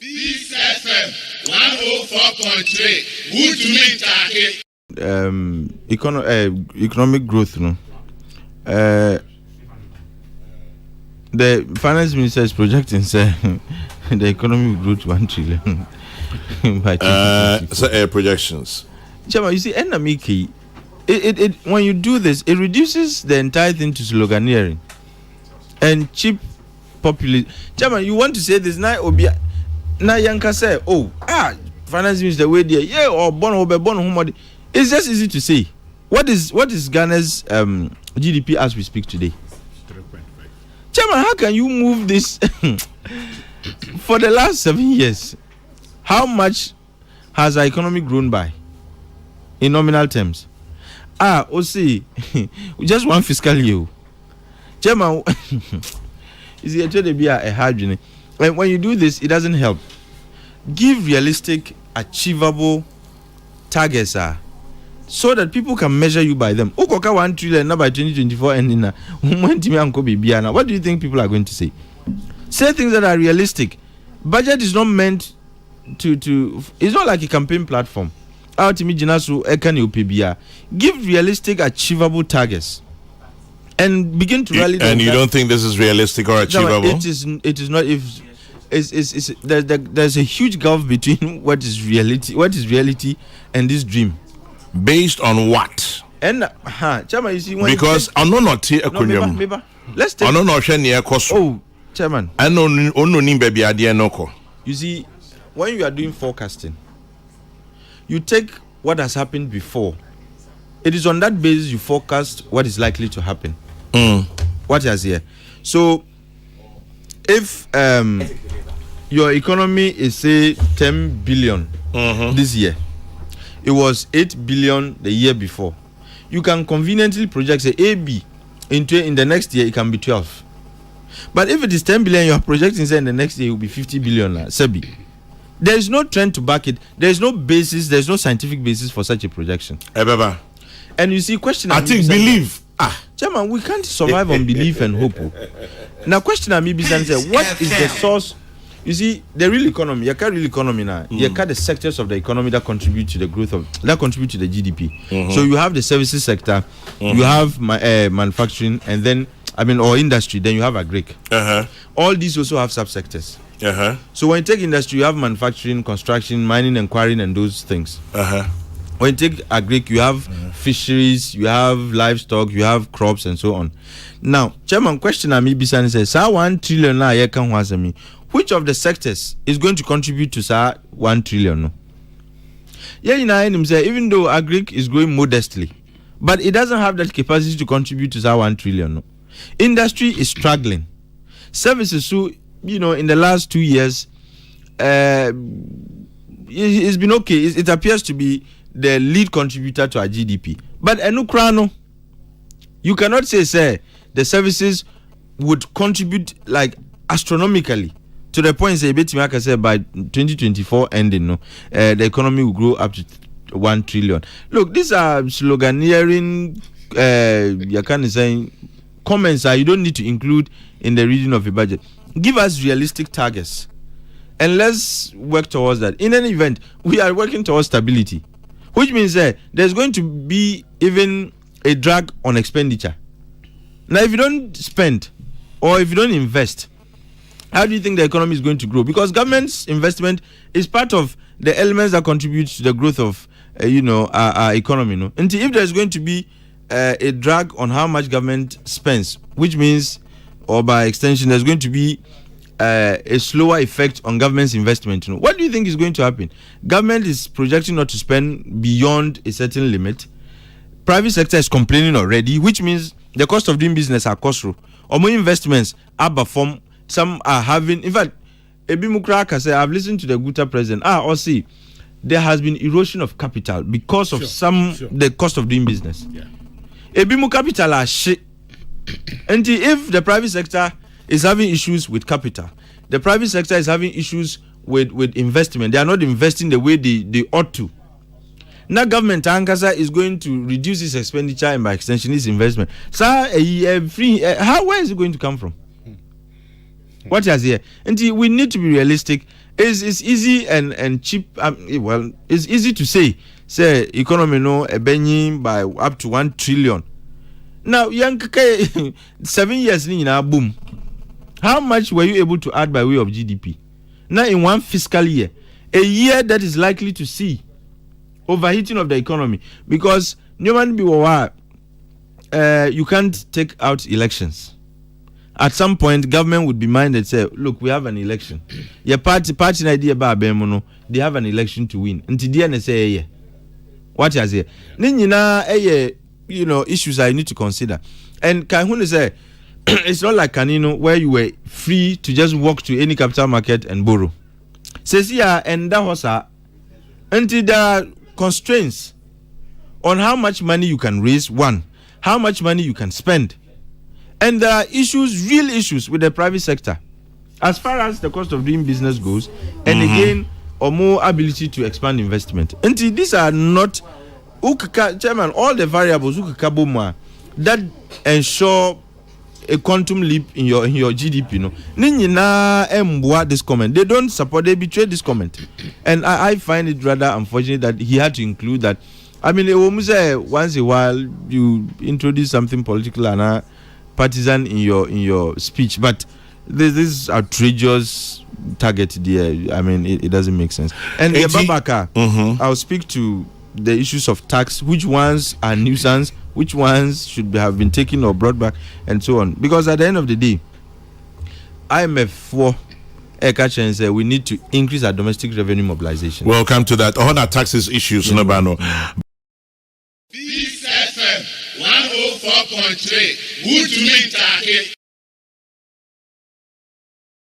Peace FM 104.3. Good to meet economic growth, no. The finance minister is projecting say the economy will grow to 1 trillion by 2024. Projections. Chama, you see, it when you do this, it reduces the entire thing to sloganeering and cheap populism. Chama, you want to say this now? Na yanka say, finance minister way there, or born homody. It's just easy to say. What is Ghana's GDP as we speak today? 3.5. Chairman, how can you move this for the last 7 years? How much has our economy grown by in nominal terms? See, just one fiscal year. Chairman, is it going to be a hard journey? When you do this, it doesn't help. Give realistic, achievable targets, so that people can measure you by them. Ukoka 1 trillion now by 2024 ending. What do you think people are going to say? Say things that are realistic. Budget is not meant to. It's not like a campaign platform. Give realistic, achievable targets, and begin to rally. And you don't think this is realistic or achievable? It is not. If there's a huge gulf between what is reality and this dream. Based on what? And Chairman, you see, when because I know not here. Let's take. I know not near cost. Oh, Chairman. I know no baby idea no. You see, when you are doing forecasting, you take what has happened before. It is on that basis you forecast what is likely to happen. What is here? So, if your economy is say 10 billion this year, it was 8 billion the year before. You can conveniently project say AB in the next year it can be 12. But if it is 10 billion, you are projecting say in the next year it will be 50 billion. Sebi. There is no trend to back it. There is no basis. There is no scientific basis for such a projection. And you see, question. Atik believe. Chairman, we can't survive on belief and hope. Now, question me be say, what is the source? You see, the real economy. You can't real economy now. You can't the sectors of the economy that contribute to the growth of that contribute to the GDP. So you have the services sector, you have manufacturing, and then or industry. Then you have agric. All these also have subsectors. So when you take industry, you have manufacturing, construction, mining, and quarrying, and those things. When you take agric, you have fisheries, you have livestock, you have crops, and so on. Now, Chairman, question me Bisan says, 1 trillion na ye kan me. Which of the sectors is going to contribute to 1 trillion? No? Even though agric is growing modestly, but it doesn't have that capacity to contribute to 1 trillion. No? Industry is struggling. Services, so in the last 2 years, it's been okay. It appears to be the lead contributor to our GDP. But Enukrano, you cannot say the services would contribute like astronomically to the point say by 2024 ending, the economy will grow up to 1 trillion. Look, these are sloganeering, you can say comments you don't need to include in the reading of a budget. Give us realistic targets and let's work towards that. In any event, we are working towards stability, which means there's going to be even a drag on expenditure. Now, if you don't spend or if you don't invest, how do you think the economy is going to grow? Because government's investment is part of the elements that contribute to the growth of our economy. No? And if there's going to be a drag on how much government spends, which means, or by extension, there's going to be a slower effect on government's investment. What do you think is going to happen? Government is projecting not to spend beyond a certain limit. Private sector is complaining already, which means the cost of doing business are costly. Or more investments are performed. Some are having, in fact, Ebimukra say, I've listened to the Guta president. There has been erosion of capital because of the cost of doing business. Ebimu capital are shit. And if the private sector is having issues with capital, the private sector is having issues with investment, they are not investing the way they ought to. Now government Ankasa is going to reduce its expenditure and by extension its investment. So where is it going to come from? What is here? And we need to be realistic. It's easy and cheap. Well, it's easy to say economy no benching by up to 1 trillion. Now, young 7 years in our boom. How much were you able to add by way of GDP? Now, in one fiscal year, a year that is likely to see overheating of the economy, because you can't take out elections. At some point, government would be minded say, look, we have an election. Your party idea about Bemono, they have an election to win. Until the end, say, yeah. What is here? Issues I need to consider. And Kahun say, it's not like Canino where you were free to just walk to any capital market and borrow. Says here, and that was until there are constraints on how much money you can raise, one, how much money you can spend. And there are issues, real issues with the private sector as far as the cost of doing business goes, and again, or more ability to expand investment. And these are not, Chairman, all the variables that ensure a quantum leap in your GDP. This comment. They don't support, they betray this comment. And I find it rather unfortunate that he had to include that. I mean, once a while you introduce something political and partisan in your speech, but this outrageous target there. I mean, it doesn't make sense. And Babaka, I'll speak to the issues of tax, which ones are nuisance, which ones should have been taken or brought back, and so on. Because at the end of the day, IMF for and say we need to increase our domestic revenue mobilization. Welcome to that. All our taxes issues, Nobano. This FM 104.3. Good to meet you.